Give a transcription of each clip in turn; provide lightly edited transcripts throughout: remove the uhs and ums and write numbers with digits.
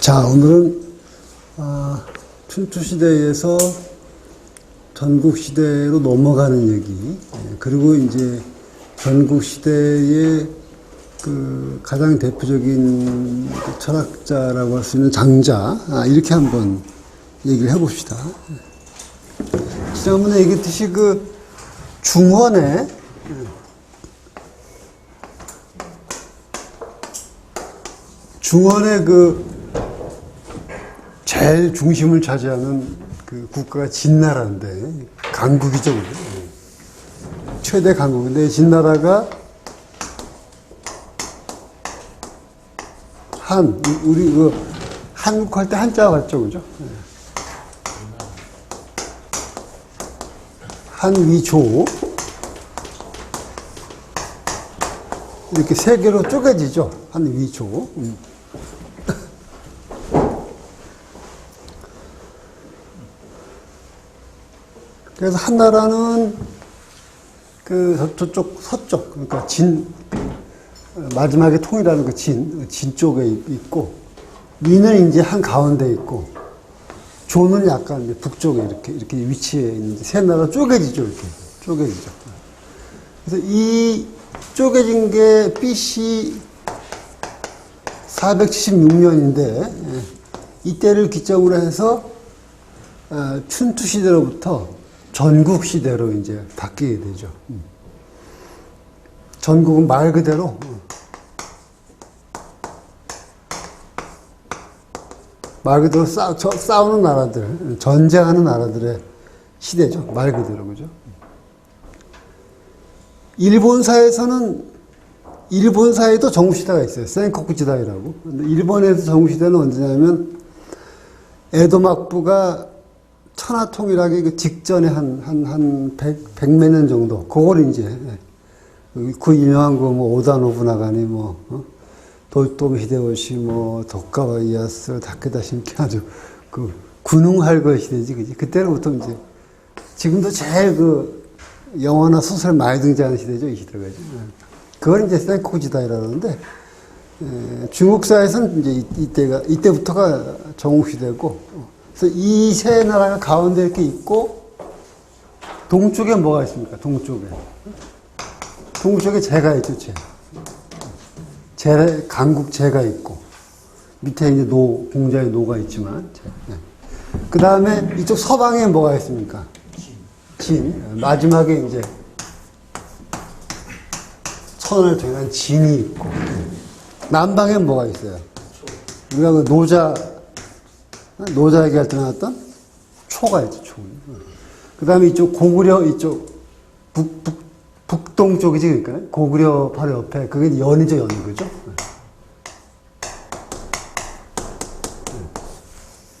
자, 오늘은 춘추시대에서 전국시대로 넘어가는 얘기, 그리고 이제 전국시대의 그 가장 대표적인 철학자라고 할 수 있는 장자, 이렇게 한번 얘기를 해봅시다. 지난번에 얘기했듯이 그 중원에 그 제일 중심을 차지하는 그 국가가 진나라인데, 강국이죠. 최대 강국인데, 진나라가 우리 그 한국 할 때 한자가 같죠, 그죠? 한위조. 이렇게 세 개로 쪼개지죠, 한위조. 그래서 한나라는 그 저쪽 서쪽, 그러니까 마지막에 통일하는 그 진 쪽에 있고, 위는 이제 한 가운데 있고, 조는 약간 이제 북쪽에 이렇게 위치해 있는데, 세 나라 쪼개지죠, 이렇게. 쪼개지죠. 그래서 이 쪼개진 게 BC 476년인데, 이때를 기점으로 해서 춘추시대로부터 전국시대로 이제 바뀌게 되죠. 전국은 말 그대로 싸우는 나라들, 전쟁하는 나라들의 시대죠. 말 그대로, 그죠? 일본사에도 전국시대가 있어요. 센코쿠 지다이라고. 근데 일본에서 전국시대는 언제냐면, 에도 막부가 천하통일하기 그 직전에 한 100몇 년 정도, 그걸 이제, 그 유명한 거, 오다 노부나가니, 도요토미 히데요시, 도카와 이에야스, 다케다 신키 아주, 군웅할거 시대지, 그지? 그때로부터 이제, 지금도 제일 영화나 소설 많이 등장하는 시대죠, 이 시대가. 그걸 이제 센코쿠 지다이라는데, 중국사에서는 이제 이때부터가 전국시대고, 그래서 이 세 나라가 가운데 이렇게 있고, 동쪽에 뭐가 있습니까? 동쪽에 제가 있죠, 강국 제가 있고, 밑에 이제 공자의 노가 있지만, 그 다음에 이쪽 서방에 뭐가 있습니까? 마지막에 이제 천을 통한 진이 있고, 남방에 뭐가 있어요? 우리가 그 노자 얘기할 때 나왔던 초가 있죠, 초. 그 다음에 이쪽 고구려, 이쪽 북동쪽이지, 그러니까. 고구려 바로 옆에, 그게 연이죠, 연, 그죠?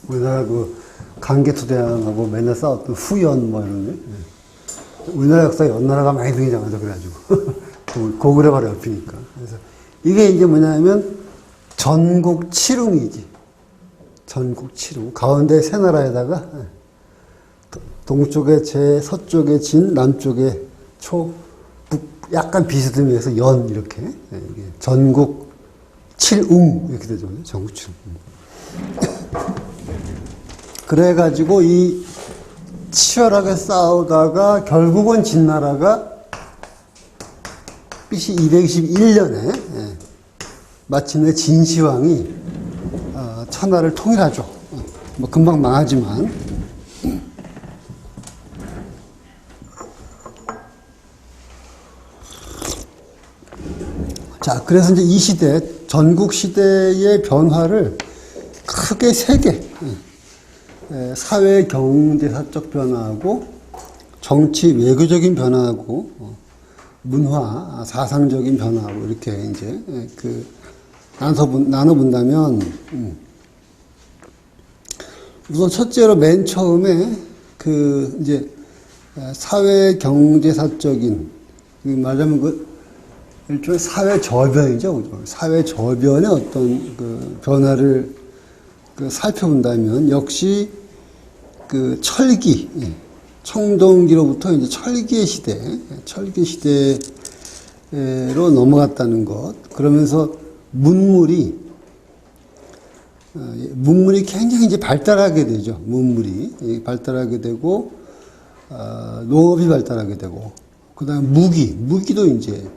우리나라 강개토대왕하고 맨날 싸웠던 후연, 이런 게. 우리나라 역사에 연나라가 많이 등장하죠, 그래가지고. 고구려 바로 옆이니까. 그래서 이게 이제 뭐냐면, 전국 칠웅이지. 전국 칠웅. 가운데 세 나라에다가, 동쪽에 제, 서쪽에 진, 남쪽에 초, 약간 비스듬히 해서 연, 이렇게. 전국 칠웅, 이렇게 되죠. 전국 칠웅. 그래가지고 이 치열하게 싸우다가 결국은 진나라가 BC 221년에 마침내 진시황이 천하를 통일하죠. 금방 망하지만. 자, 그래서 이제 이 시대, 전국 시대의 변화를 크게 세 개. 사회, 경제, 사적 변화하고, 정치, 외교적인 변화하고, 문화, 사상적인 변화하고, 이렇게 이제, 나눠본다면, 우선 첫째로 맨 처음에, 이제, 사회, 경제, 사적인, 말하자면 일종의 사회 저변이죠. 사회 저변의 어떤 변화를 살펴본다면, 역시 철기, 청동기로부터 이제 철기의 시대로 넘어갔다는 것. 그러면서 문물이 문물이 굉장히 이제 발달하게 되죠. 문물이 발달하게 되고, 농업이 발달하게 되고, 그 다음에 무기도 이제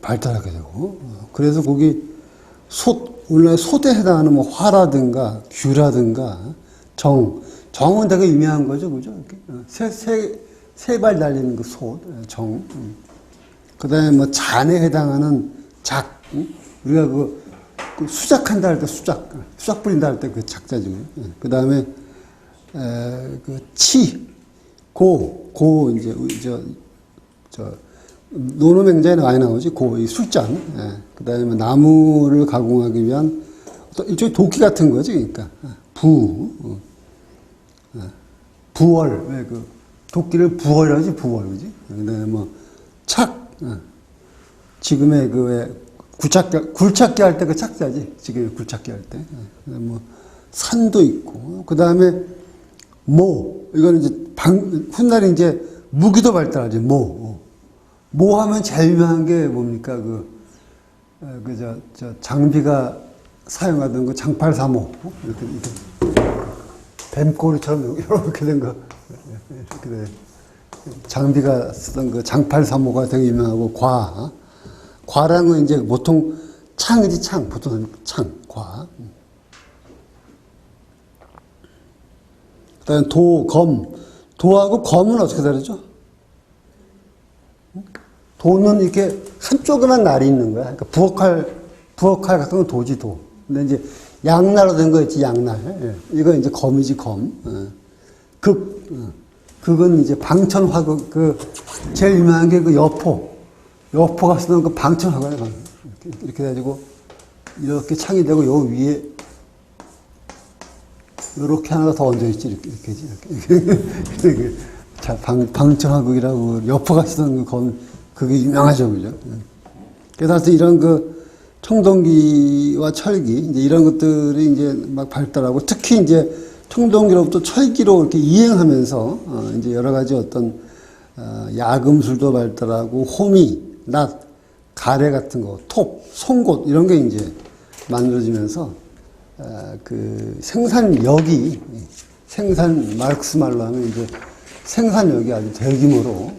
발달하게 되고, 그래서 거기 오늘날 솥에 해당하는 뭐 화라든가 규라든가 정은 되게 유명한 거죠, 그죠? 세 발 달리는 그 솥, 정. 그 다음에 뭐 잔에 해당하는 작, 우리가 그 수작한다 할 때 수작 뿌린다 할 때 그 작자죠. 그 다음에 그 이제 노노맹자에 많이 나오지. 이 술잔. 그 다음에 나무를 가공하기 위한 일종의 도끼 같은 거지. 그러니까 부월. 왜 그 도끼를 부월이라고 하지. 부월, 그지? 그 다음에 뭐 착. 지금의 그 왜 굴착기 할 때 그 착자지. 지금 굴착기 할 때. 뭐 산도 있고. 그 다음에 이거는 이제 훗날에 이제 무기도 발달하지. 하면 제일 유명한 게 뭡니까? 장비가 사용하던 그 장팔사모. 이렇게 뱀꼬리처럼 이렇게 된 거. 이렇게 장비가 쓰던 그 장팔사모가 되게 유명하고, 과라는 건 이제 보통 창이지, 보통 과. 그 다음에 도하고 검은 어떻게 다르죠? 도는 이렇게 한쪽에만 날이 있는 거야. 그러니까 부엌칼 같은 건 도지, 도. 근데 이제 양날로 된 거 있지, 양날. 이거 이제 검이지, 검. 그건 이제 방천화극, 제일 유명한 게 그 여포가 쓰던 그 방천화극이야. 이렇게 해가지고, 이렇게 창이 되고, 요 위에, 요렇게 하나가 더 얹어있지, 이렇게. 자, 방천화극이라고, 여포가 쓰던 그 검, 그게 유명하죠, 그죠? 그래서 이런 청동기와 철기, 이제 이런 것들이 이제 막 발달하고, 특히 이제 청동기로부터 철기로 이렇게 이행하면서, 이제 여러 가지 야금술도 발달하고, 호미, 낫, 가래 같은 거, 톱, 송곳, 이런 게 이제 만들어지면서, 마르크스 말로 하면 이제 생산력이 아주 대규모로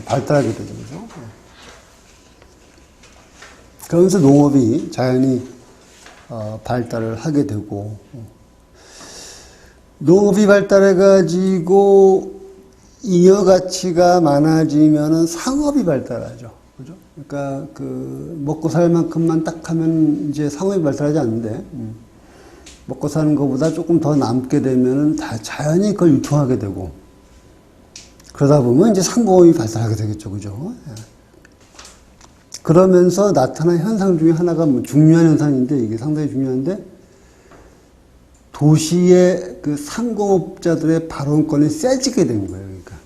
발달하게 되죠. 그죠? 그러면서 농업이 자연히 발달을 하게 되고, 농업이 발달해가지고 잉여 가치가 많아지면은 상업이 발달하죠. 그죠? 그러니까 먹고 살 만큼만 딱 하면 이제 상업이 발달하지 않는데, 먹고 사는 것보다 조금 더 남게 되면은 다 자연히 그걸 유통하게 되고, 그러다 보면 이제 상공업이 발달하게 되겠죠. 그죠? 그러면서 나타난 현상 중에 하나가 중요한 현상인데, 이게 상당히 중요한데, 도시의 그 상공업자들의 발언권이 세지게 된 거예요. 그러니까.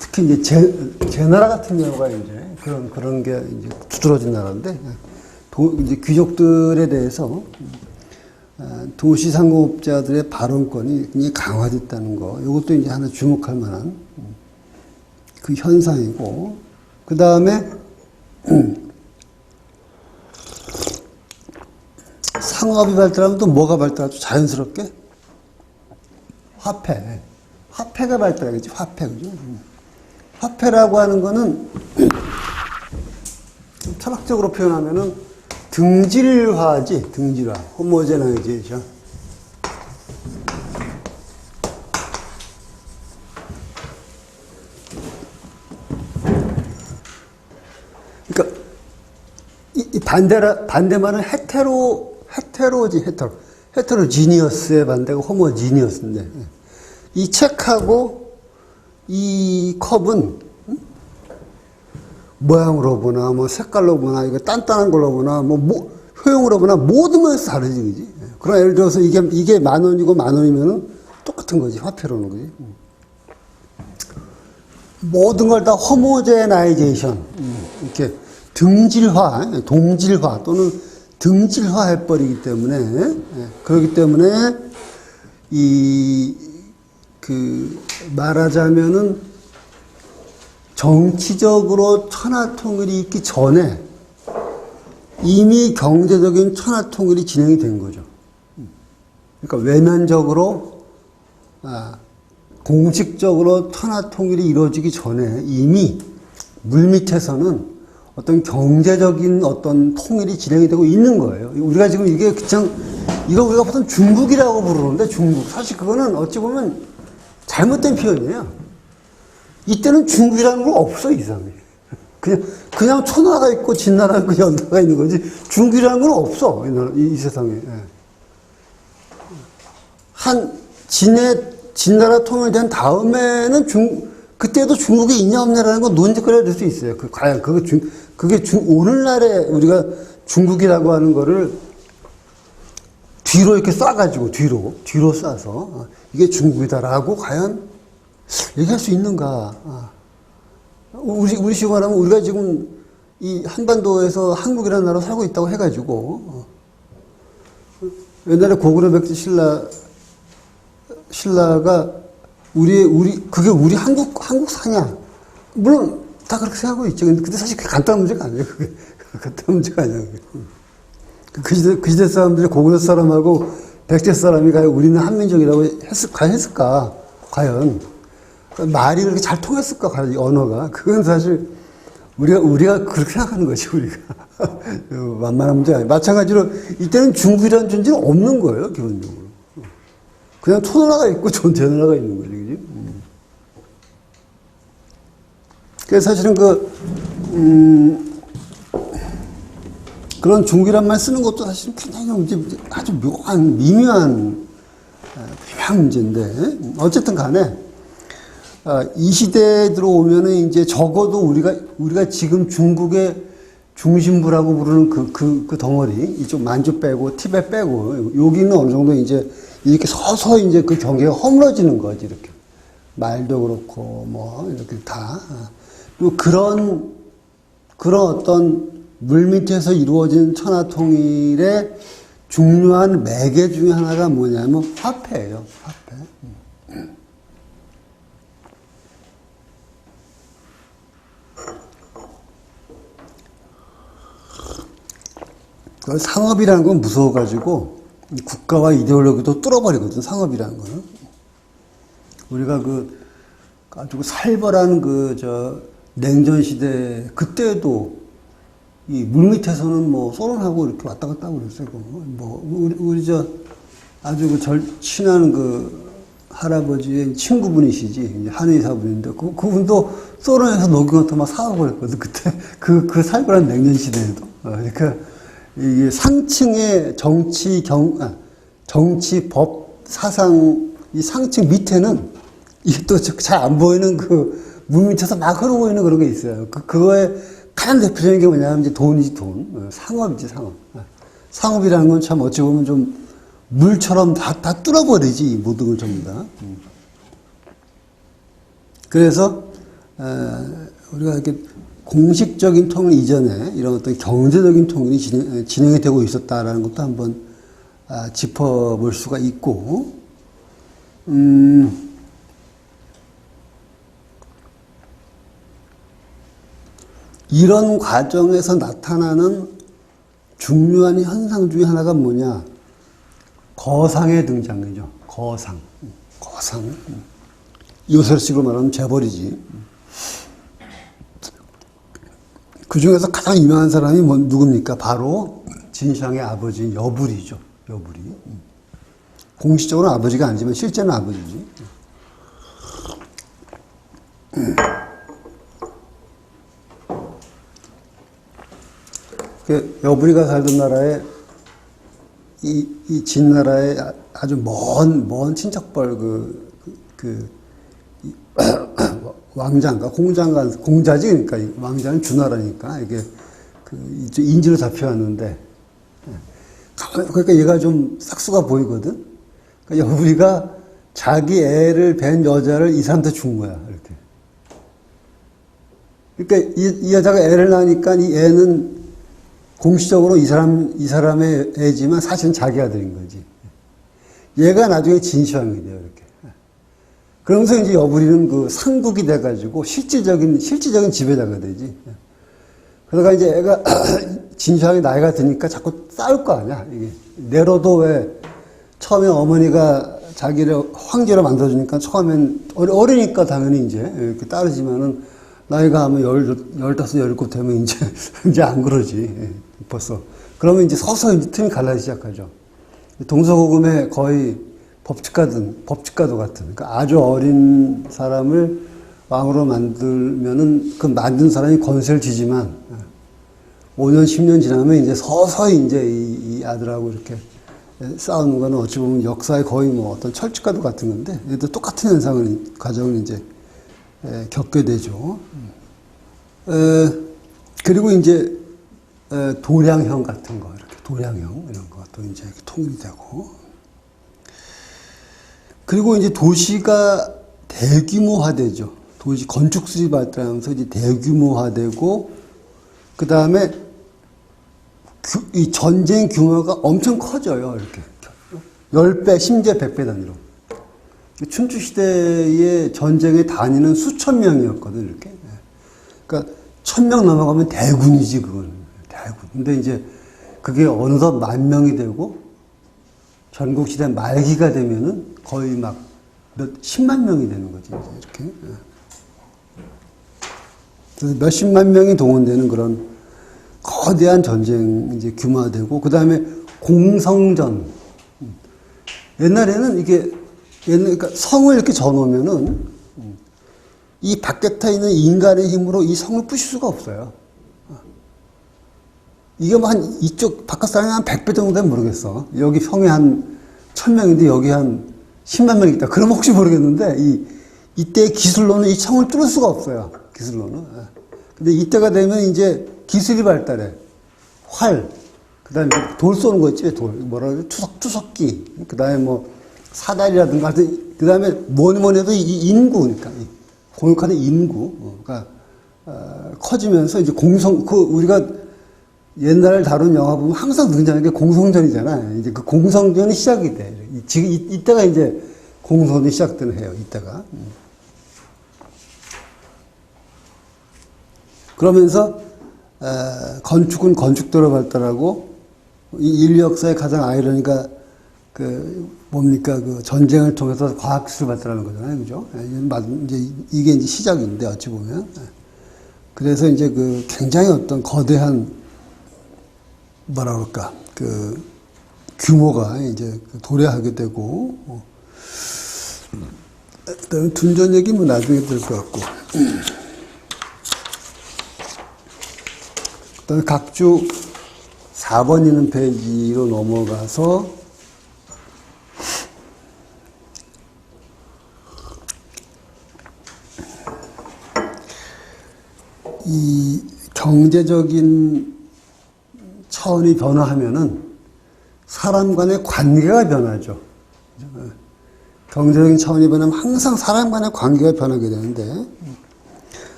특히 이제 제나라 같은 경우가 이제 그런 게 이제 두드러진 나라인데, 이제 귀족들에 대해서 도시 상공업자들의 발언권이 굉장히 강화됐다는 거. 이것도 이제 하나 주목할 만한 그 현상이고, 그 다음에 상업이 발달하면 또 뭐가 발달하죠? 자연스럽게? 화폐가 발달하겠지, 화폐, 그죠? 화폐라고 하는 거는 철학적으로 표현하면은 등질화지, 등질화. 호모제나이제이션. 그러니까 이 반대말은 헤테로지니어스의 반대가 호모지니어스인데, 이 책하고 이 컵은 모양으로 보나, 색깔로 보나, 이거 단단한 걸로 보나, 효용으로 보나, 모든 것에서 다르지, 그지? 그럼 예를 들어서 이게 10,000원이고 10,000원이면은 똑같은 거지, 화폐로는, 그지? 모든 걸 다 호모제나이제이션, 이렇게 동질화 또는 등질화 해버리기 때문에, 그렇기 때문에, 말하자면은, 정치적으로 천하통일이 있기 전에 이미 경제적인 천하통일이 진행이 된 거죠. 그러니까 외면적으로, 공식적으로 천하통일이 이루어지기 전에 이미 물밑에서는 어떤 경제적인 어떤 통일이 진행이 되고 있는 거예요. 우리가 지금 이게 그냥, 이거 우리가 보통 중국이라고 부르는데, 중국. 사실 그거는 어찌 보면 잘못된 표현이에요. 이때는 중국이라는 건 없어, 이상해. 그냥 초나라가 있고 진나라가 있고 연나라가 있는 거지. 중국이라는 건 없어, 이 세상에. 진나라 통일된 다음에는 그때도 중국이 있냐 없냐라는 건 논쟁거리가 될 수 있어요. 과연 그게 오늘날에 우리가 중국이라고 하는 거를 뒤로 이렇게 쏴가지고, 뒤로 쏴서, 이게 중국이다라고 과연 얘기할 수 있는가. 우리 식으로 말하면 우리가 지금 이 한반도에서 한국이라는 나라로 살고 있다고 해가지고, 옛날에 고구려 백제 신라가 그게 우리 한국사냐. 물론 다 그렇게 생각하고 있죠. 근데 사실 그게 간단한 문제가 아니에요. 그게 간단한 문제가 아니에요. 그 시대 사람들이 고구려 사람하고 백제 사람이 과연 우리는 한민족이라고 했을까? 과연. 말이 그렇게 잘 통했을까? 과연 이 언어가. 그건 사실 우리가 그렇게 생각하는 거지, 우리가. 만만한 문제가 아니에요. 마찬가지로 이때는 중국이라는 존재는 없는 거예요, 기본적으로. 그냥 초나라가 있고 전제나라가 있는 거지, 그지? 그래서 사실은 그런 중국이란 말 쓰는 것도 사실 굉장히 아주 미묘한 문제인데, 어쨌든 간에, 이 시대에 들어오면은 이제 적어도 우리가 지금 중국의 중심부라고 부르는 그 덩어리, 이쪽 만주 빼고, 티베트 빼고, 여기는 어느 정도 이제 이렇게 서서히 이제 그 경계가 허물어지는 거지, 이렇게. 말도 그렇고, 뭐, 이렇게 다. 그리고 그런 어떤 물밑에서 이루어진 천하통일의 중요한 매개 중에 하나가 뭐냐면 화폐예요, 화폐. 상업이라는 건 무서워가지고 국가와 이데올로기도 뚫어버리거든, 상업이라는 거는. 우리가 아주 살벌한 냉전시대, 그때도 이 물밑에서는 뭐 소련하고 이렇게 왔다 갔다 하고 그랬어요. 우리 아주 친한 할아버지의 친구분이시지, 한의사분인데, 그분도 소련에서 녹용 같은 막 사오고 그랬거든, 그때. 그 살벌한 냉전시대에도. 그러니까, 이게 상층의 정치, 법, 사상, 이 상층 밑에는 이게 또 잘 안 보이는 물밑에서 막 흐르고 있는 그런 게 있어요. 그거의 가장 대표적인 게 뭐냐면 이제 돈이지, 돈. 상업이지, 상업. 상업이라는 건 참 어찌 보면 좀 물처럼 다 뚫어버리지, 모든 걸 전부 다. 그래서, 우리가 이렇게 공식적인 통일 이전에 이런 어떤 경제적인 통일이 진행이 되고 있었다라는 것도 한번 짚어볼 수가 있고, 이런 과정에서 나타나는 중요한 현상 중에 하나가 뭐냐? 거상의 등장이죠. 거상. 요술식으로 말하면 재벌이지. 그 중에서 가장 유명한 사람이 누굽니까? 바로 진샹의 아버지인 여불이죠. 여불이. 공식적으로는 아버지가 아니지만 실제는 아버지지. 여불이가 살던 나라에 이 진나라의 아주 먼 친척벌 왕자인가 공자지. 그러니까 왕자는 주나라니까 이게 인지로 잡혀왔는데, 그러니까 얘가 좀 싹수가 보이거든. 그러니까 여부리가 자기 애를 뵌 여자를 이 사람한테 준 거야, 이렇게. 그러니까 이 여자가 애를 낳으니까 이 애는 공식적으로 이 사람의 애지만 사실은 자기 아들인 거지. 얘가 나중에 진시황이 돼요, 이렇게. 그러면서 이제 여부리는 상국이 돼가지고 실질적인 지배자가 되지. 그러다가 이제 애가 진시황이 나이가 드니까 자꾸 싸울 거 아니야, 이게. 내로도 왜 처음에 어머니가 자기를 황제로 만들어주니까 처음엔 어리니까 당연히 이제 이렇게 따르지만은 나이가 아마 15, 17 되면 이제 안 그러지. 예, 벌써. 그러면 이제 서서히 이제 틈이 갈라지기 시작하죠. 동서고금에 거의 법칙가도 같은, 그러니까 아주 어린 사람을 왕으로 만들면은 그 만든 사람이 권세를 쥐지만 5년, 10년 지나면 이제 서서히 이제 이 아들하고 이렇게 싸우는 거는 어찌 보면 역사의 거의 뭐 어떤 철칙과도 같은 건데, 얘도 똑같은 과정을 이제 겪게 되죠. 그리고 이제 도량형 같은 거, 이렇게 도량형 이런 것도 이제 통일이 되고, 그리고 이제 도시가 대규모화되죠. 도시 건축 수립 발달하면서 이제 대규모화되고, 그 다음에 이 전쟁 규모가 엄청 커져요. 이렇게 10배, 심지어 100배 단위로. 춘추 시대의 전쟁의 단위는 수천 명이었거든, 이렇게. 그러니까 1000명 넘어가면 대군이지, 그건. 대군. 근데 이제 그게 어느덧 10,000명이 되고, 전국 시대 말기가 되면은 거의 막 10만 명이 되는 거지, 이제 이렇게. 그래서 몇십만 명이 동원되는 그런 거대한 전쟁 이제 규모화되고, 그 다음에 공성전. 옛날에는 그러니까 성을 이렇게 져놓으면은 이 밖에 있는 인간의 힘으로 이 성을 부실 수가 없어요. 이게 뭐 이쪽 바깥 사람이 한 100배 정도 되면 모르겠어. 여기 성에 한 1000명인데 여기 한 10만 명이 있다. 그러면 혹시 모르겠는데, 이때 기술로는 이 성을 뚫을 수가 없어요. 기술로는. 근데 이때가 되면 이제 기술이 발달해. 활, 그 다음에 돌 쏘는 거 있지, 돌. 뭐라 그러지? 투석기. 그 다음에 뭐, 사다리라든가. 그 다음에 뭐니 해도 이 인구, 그러니까. 공격하는 인구가, 커지면서 이제 우리가 옛날 다룬 영화 보면 항상 등장하는 게 공성전이잖아. 이제 그 공성전이 시작이 돼. 지금 이때가 이제 공성전이 시작되는 해요, 이때가. 그러면서 건축은 건축대로 발달하고, 이 인류 역사의 가장 아이러니가 뭡니까, 전쟁을 통해서 과학기술 발달하는 거잖아요, 그죠? 이게 이제 시작인데, 어찌 보면. 그래서 이제 굉장히 어떤 거대한, 뭐라 그럴까, 규모가 이제 도래하게 되고, 그다음에 둔전 얘기 뭐 나중에 될 것 같고. 그다음에 각주 4번 있는 페이지로 넘어가서 이 경제적인 차원이 변화하면은 사람 간의 관계가 변하죠. 경제적인 차원이 변하면 항상 사람 간의 관계가 변하게 되는데,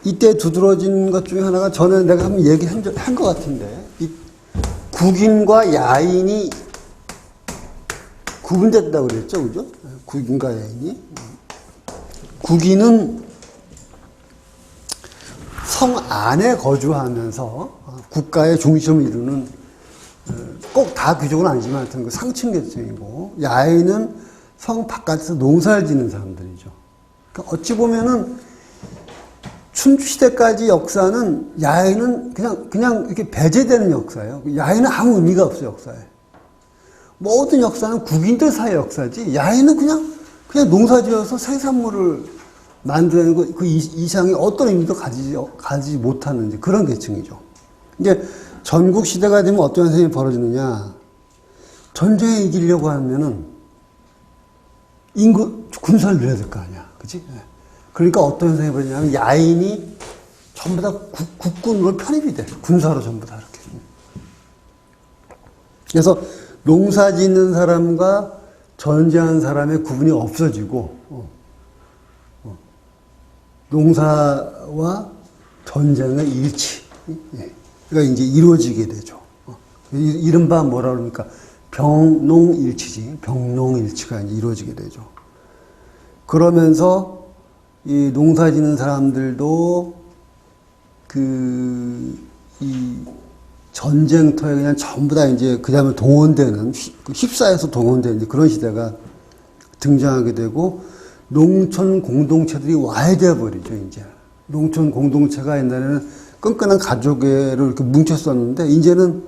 이때 두드러진 것 중에 하나가 전에 내가 한번 얘기한 것 같은데, 이 국인과 야인이 구분됐다고 그랬죠, 그죠? 국인과 야인이. 국인은 성 안에 거주하면서 국가의 중심을 이루는, 꼭 다 귀족은 아니지만 하여튼 상층 계층이고, 야인은 성 바깥에서 농사를 짓는 사람들이죠. 그러니까 어찌 보면은 춘추시대까지 역사는 야인은 그냥 이렇게 배제되는 역사예요. 야인은 아무 의미가 없어요, 역사에. 모든 역사는 국인들 사이의 역사지, 야인은 그냥 농사 지어서 생산물을 만드는 거, 그 이상의 어떤 의미도 가지지 못하는 이제 그런 계층이죠. 이제 전국 시대가 되면 어떤 현상이 벌어지느냐. 전쟁에 이기려고 하면은 군사를 늘려야 될 거 아니야. 그치? 그러니까 어떤 현상이 벌어지냐면 야인이 전부 다 국군으로 편입이 돼. 군사로 전부 다 이렇게. 그래서 농사 짓는 사람과 전쟁한 사람의 구분이 없어지고, 농사와 전쟁의 일치가 이제 이루어지게 되죠. 이른바 뭐라 그럽니까? 병농일치지. 병농일치가 이제 이루어지게 되죠. 그러면서 이 농사 짓는 사람들도 이 전쟁터에 그냥 전부 다 이제 그 다음에 동원되는, 휩싸여서 동원되는 그런 시대가 등장하게 되고, 농촌 공동체들이 와야 되어버리죠, 이제. 농촌 공동체가 옛날에는 끈끈한 가족애로 이렇게 뭉쳤었는데, 이제는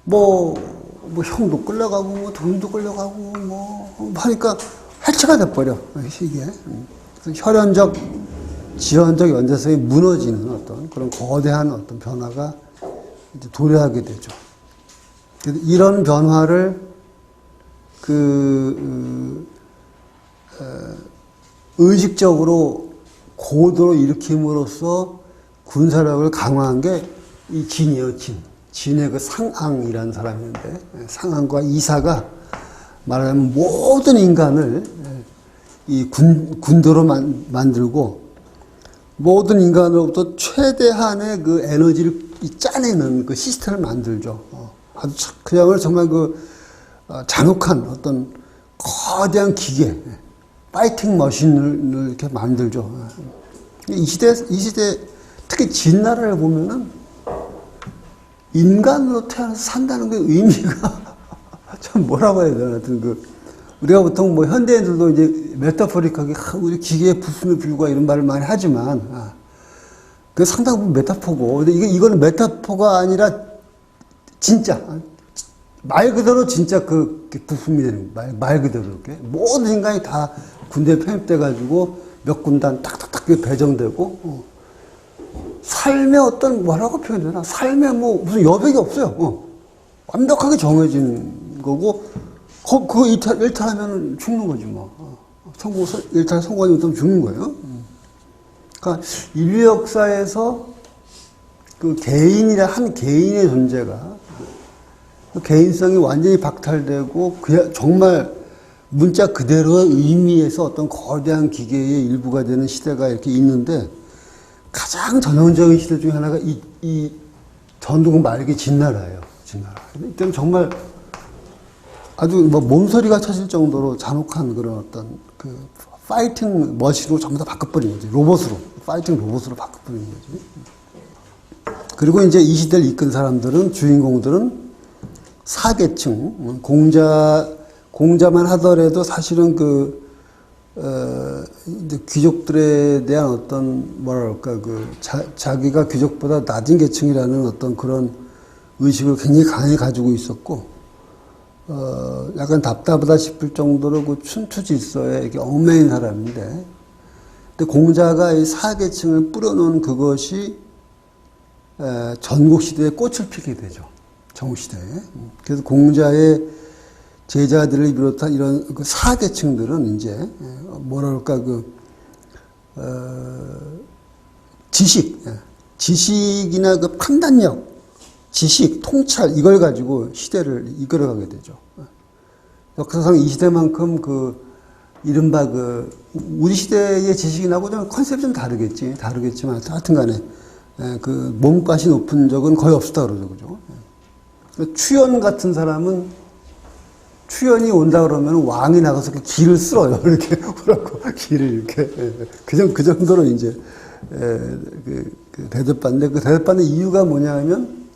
뭐 형도 끌려가고, 뭐 동생도 끌려가고, 뭐 하니까 해체가 돼버려, 이게. 그래서 혈연적, 지연적 연대성이 무너지는 어떤 그런 거대한 어떤 변화가 이제 도래하게 되죠. 이런 변화를 의식적으로 고도로 일으킴으로써 군사력을 강화한 게 이 진이에요, 진. 진의 그 상앙이라는 사람인데, 상앙과 이사가 말하자면 모든 인간을 이 군도로 만들고, 모든 인간으로부터 최대한의 그 에너지를 짜내는 그 시스템을 만들죠. 아주 그야말로 정말 잔혹한 어떤 거대한 기계, 파이팅 머신을 이렇게 만들죠. 이 시대, 특히 진나라를 보면은 인간으로 태어나서 산다는 그 의미가 참 뭐라고 해야 되나. 하여튼 우리가 보통 뭐 현대인들도 이제 메타포릭하게 우리 기계의 부품에 불과 이런 말을 많이 하지만, 그 상당히 메타포고. 근데 이거는 메타포가 아니라 진짜, 말 그대로 진짜 그 부품이 되는 거예요. 말 그대로 이렇게. 모든 인간이 다 군대에 편입돼가지고 몇 군단 딱딱딱 배정되고, 삶의 어떤 뭐라고 표현되나? 삶의 뭐 무슨 여백이 없어요. 완벽하게 정해진 거고, 그거 일탈하면 죽는 거지 뭐. 일탈 성공하지 못하면 죽는 거예요. 그러니까 인류 역사에서 그 한 개인의 존재가 그 개인성이 완전히 박탈되고 정말 문자 그대로의 의미에서 어떤 거대한 기계의 일부가 되는 시대가 이렇게 있는데, 가장 전형적인 시대 중에 하나가 이 전두국 말기 진나라예요. 진나라. 이때는 정말 아주 뭐 몸서리가 쳐질 정도로 잔혹한 그런 어떤 그 파이팅 머신으로 전부 다 바꿔버린 거지. 로봇으로. 파이팅 로봇으로 바꿔버린 거지. 그리고 이제 이 시대를 이끈 사람들은, 주인공들은 사계층, 공자만 하더라도 사실은 이제 귀족들에 대한 어떤, 뭐랄까, 자기가 귀족보다 낮은 계층이라는 어떤 그런 의식을 굉장히 강하게 가지고 있었고, 약간 답답하다 싶을 정도로 그 춘추 질서에 이렇게 얽매인 사람인데, 근데 공자가 이 사계층을 뿌려놓은 그것이, 전국시대에 꽃을 피게 되죠. 정시대에. 그래서 공자의 제자들을 비롯한 이런 그 사계층들은 이제, 뭐랄까, 지식이나 그 판단력, 지식, 통찰, 이걸 가지고 시대를 이끌어가게 되죠. 역사상 이 시대만큼 이른바 우리 시대의 지식인하고 좀 컨셉이 좀 다르겠지만, 하여튼 간에, 몸값이 높은 적은 거의 없었다 그러죠. 그죠? 추연 같은 사람은, 추연이 온다 그러면 왕이 나가서 길을 쓸어요. 이렇게, 뭐라고, 길을 이렇게. 그 정도로 이제, 대접받는데, 그 대접받는 이유가 뭐냐 하면,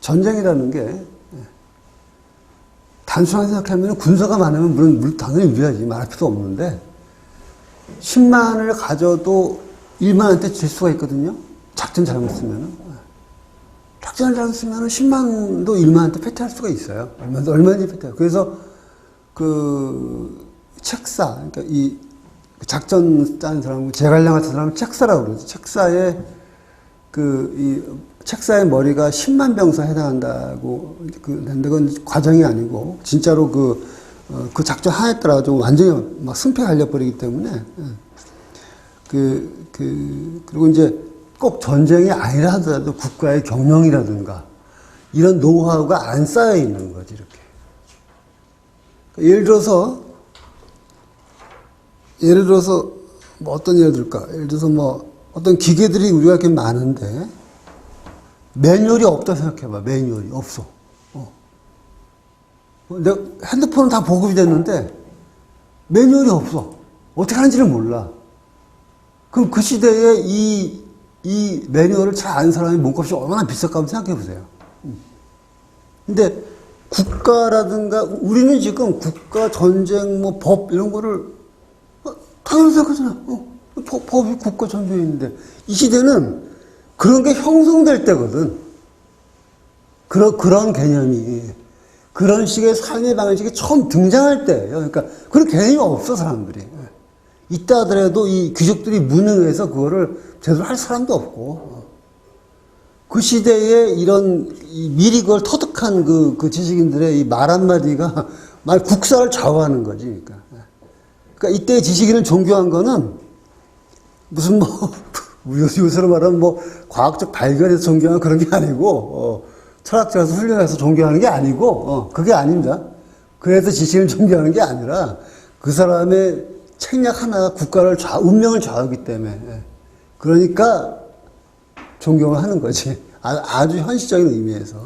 전쟁이라는 게, 단순하게 생각하면 군사가 많으면 물론 당연히 유리하지. 말할 필요 없는데, 10만을 가져도 1만한테 질 수가 있거든요. 작전 잘못 쓰면은. 작전을 잘못 쓰면은 10만도 1만한테 패퇴할 수가 있어요. 얼마든지 패퇴해요. 그래서 책사, 그러니까 작전 짜는 사람, 제갈량 같은 사람은 책사라고 그러죠. 책사의 머리가 10만 병사 해당한다고, 근데 그건 과정이 아니고, 진짜로 그 작전 하나에 따라 좀 완전히 막 승패가 갈려버리기 때문에, 그리고 이제 꼭 전쟁이 아니라 하더라도 국가의 경영이라든가, 이런 노하우가 안 쌓여 있는 거지, 이렇게. 예를 들어서, 뭐 어떤 예를 들까? 예를 들어서 뭐, 어떤 기계들이 우리가 이렇게 많은데, 매뉴얼이 없다 생각해봐. 매뉴얼이 없어. 내가 핸드폰은 다 보급이 됐는데 매뉴얼이 없어. 어떻게 하는지를 몰라. 그럼 그 시대에 이 이 매뉴얼을 잘 아는 사람이 몸값이 얼마나 비쌀까 한번 생각해 보세요. 근데 국가라든가 우리는 지금 국가, 전쟁, 뭐 법 이런 거를 당연히 생각하잖아. 법이 국가 전쟁이 있는데 이 시대는 그런 게 형성될 때거든. 그런 개념이 그런 식의 삶의 방식이 처음 등장할 때예요. 그러니까 그런 개념이 없어 사람들이. 있다 하더라도 이 귀족들이 무능해서 그거를 제대로 할 사람도 없고 그 시대에 이런 미리 그걸 터득한 그 지식인들의 이 말 한마디가 말 국사를 좌우하는 거지. 그러니까 이때 지식인을 존경한 거는 무슨 뭐 요새로 말하면 뭐 과학적 발견에서 존경한 그런 게 아니고 철학자에서 훈련해서 존경하는 게 아니고 그게 아닙니다. 그래서 지식인을 존경하는 게 아니라 그 사람의 책략 하나가 국가를 운명을 좌우하기 때문에 그러니까 존경을 하는 거지. 아주 현실적인 의미에서.